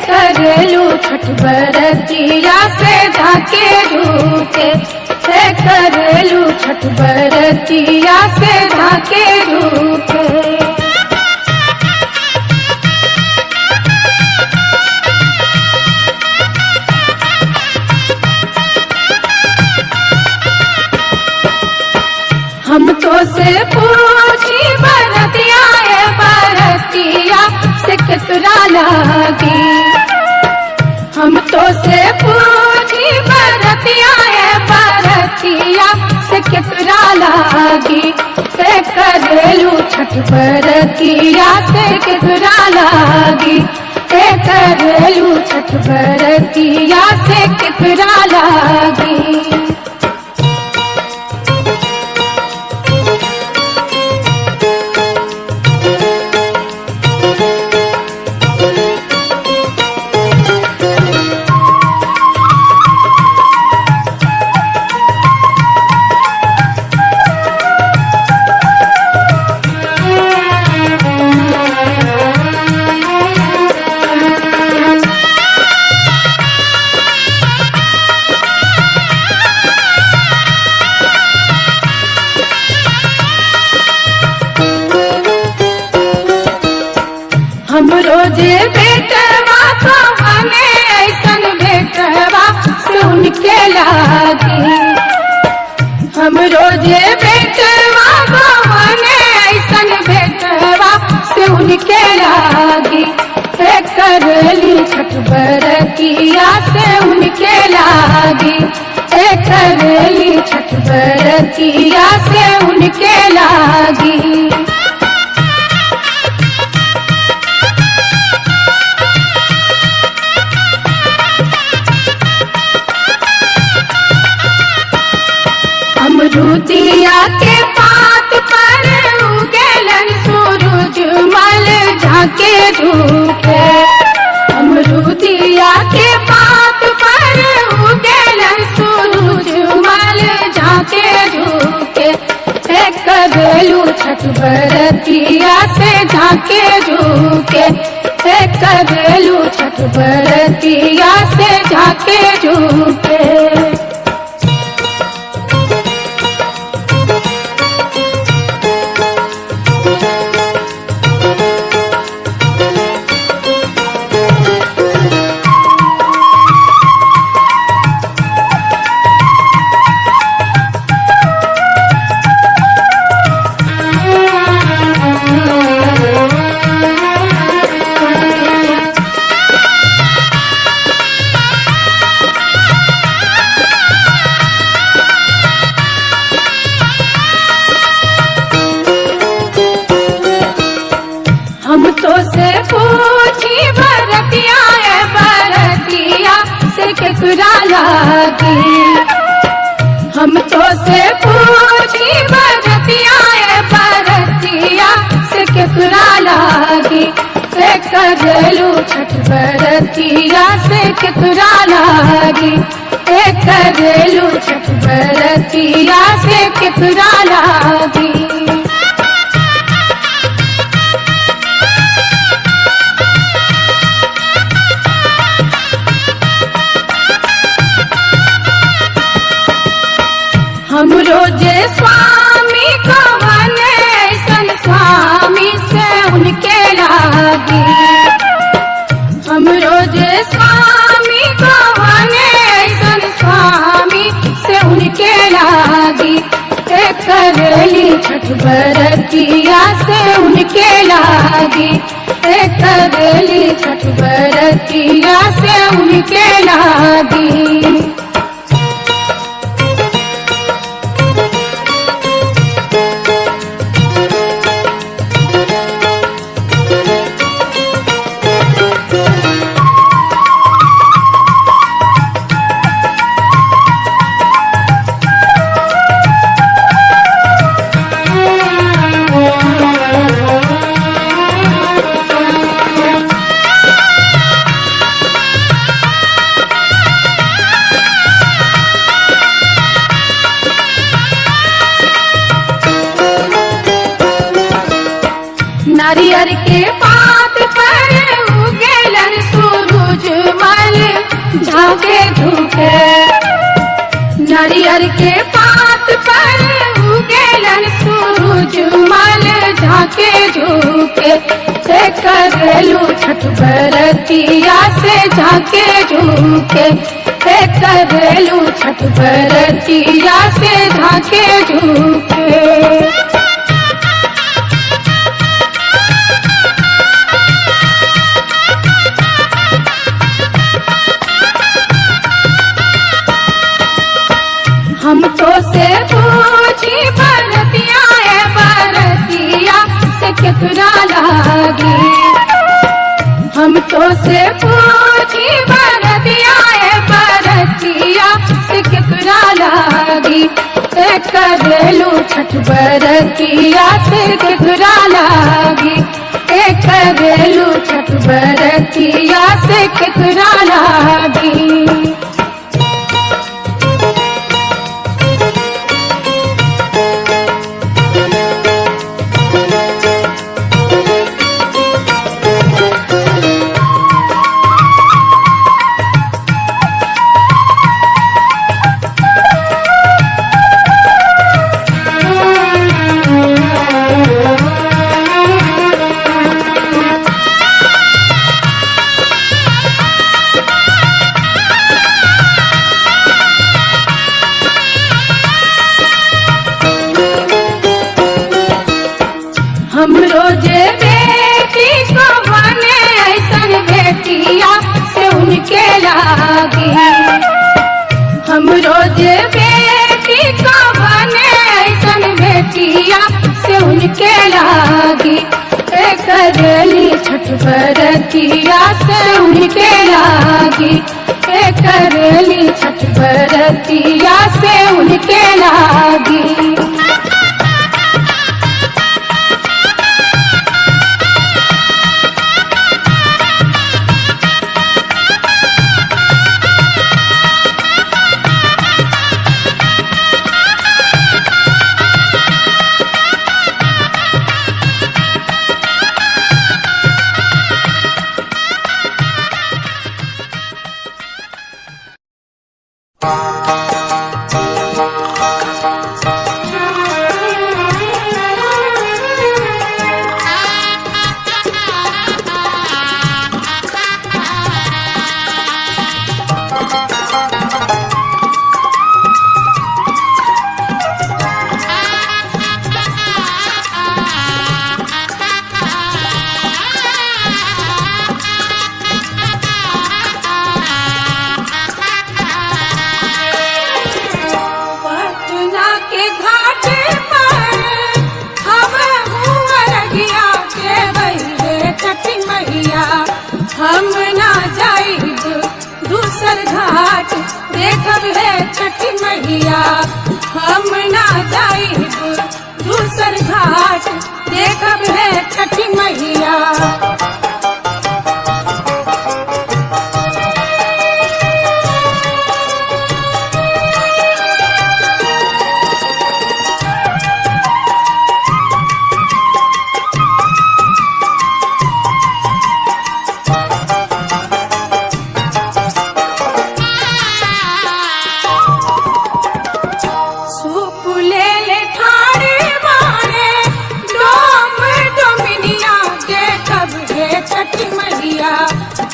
करेलू छठ बरतिया से ढाके रूके से करेलू छठ बरतिया से ढाके रूके। हम तो से पूछी बरतिया बरतिया से कितना लागी। हम तो से पूछी बरतिया बरतिया से कितना लागी। से करेलू छठ बरतिया से कितना लागी। से करेलू छठ बरतिया से कितना लागी। हम रोजे बेटवा तो हमें ऐसन बेटवा सुन के लागी। हम रोजे बेटवा तो हमें ऐसन बेटवा सुन के लागी। से करेली छठ बरतिया से उनके लागी। से करेली छठ बरतिया से उनके लागी। अमरूदिया के पात पर उगेलन सूरज मल झाके झूके। अमरूदिया के पात पर उगेलन सूरज मल झाके झूके। से करेलू छठ बरतिया से झाके झूके। से करेलू छठ बरतिया से झाके झूके। हम तो से पूछी बरतिया बरतिया से केकरा लागी। हम तो से पूछी बरतिया बरतिया से केकरा लागी। से करेलू छठ बरतिया से केकरा लागी। से करेलू छठ बरतिया से केकरा लागी। हम रोजे स्वामी कवन ऐसन स्वामी से उनके लागी। हम रोजे स्वामी कवन ऐसन स्वामी से उनके लागी। से करेली छठ बरतिया से उनके लागी। से करेली छठ बरतिया से उनके लागी। नारियर के पात पर उगेलन सूरज झाके झुके। नारियल के पात पर उगेलन सूरज मल झाके झुके। से करेलू छठ बरतिया से झाके झुके। से करेलू छठ बरतिया से झाके झुके। हम तो से पूछी बरतिया है बरतिया से केकरा लागी। हम तो से पूछी बरतिया है बरतिया से केकरा लागी। से करेलू छठ बरतिया से केकरा लागी। से करेलू छठ बरतिया से केकरा लागी। हम रोजे बेटी को बने ऐसन बेटिया से उनके लागी। हम रोजे बेटी को बने ऐसन बेटिया से उनके लागी। से करेली छठ बरतिया से उनके लागी। से करेली छठ बरतिया से उनके लागी। हम ना जाइब दूसर घाट देखब है छठी मैया। हम ना जाइब दूसर घाट देखब है छठी मैया।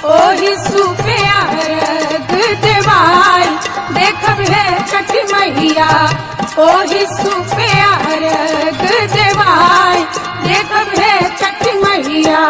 ओही सुपे अर्घ देवाई देखब है छठी मैया। ओही सुपे अर्घ देवाई देखब है छठी मैया।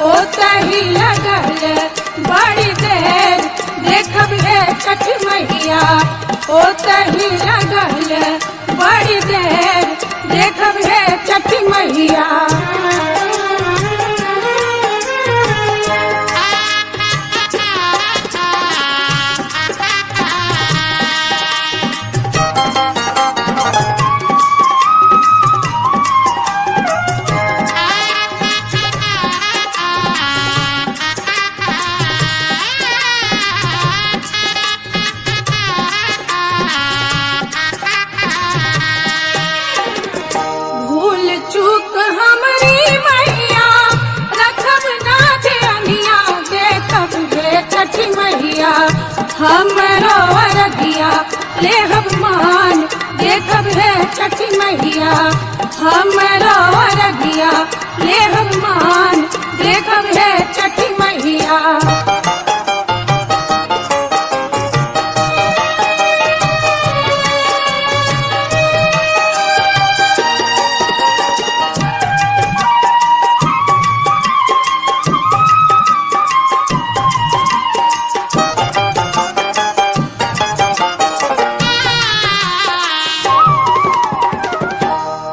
ओ तही लगल बड़ी देर देखब हे छठ मैया ओ तही लगल बड़ी देर देखब हे छठ मैया भूल चूक हमरी मैया रखब ना ध्यानिया देखब हे छठी मैया हमरो अरगिया लेहब मान देखब हे छठी मैया हमरो अरगिया लेहब मान देखब हे छठी मैया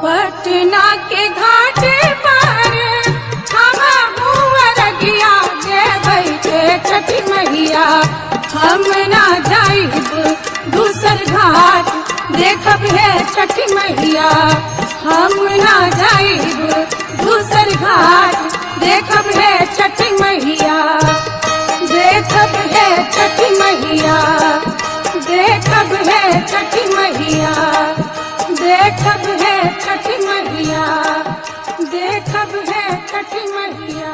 पटना के घाट पर हमा अरगिया देबै के छठी मैया हम ना जाइब दूसर घाट देखब हे छठी मैया हम ना जाइब दूसर घाट देखब हे छठी मैया देखब हे छठी मैया देखब हे छठी मैया देखब हे छठी मैया देखब हे छठी मैया।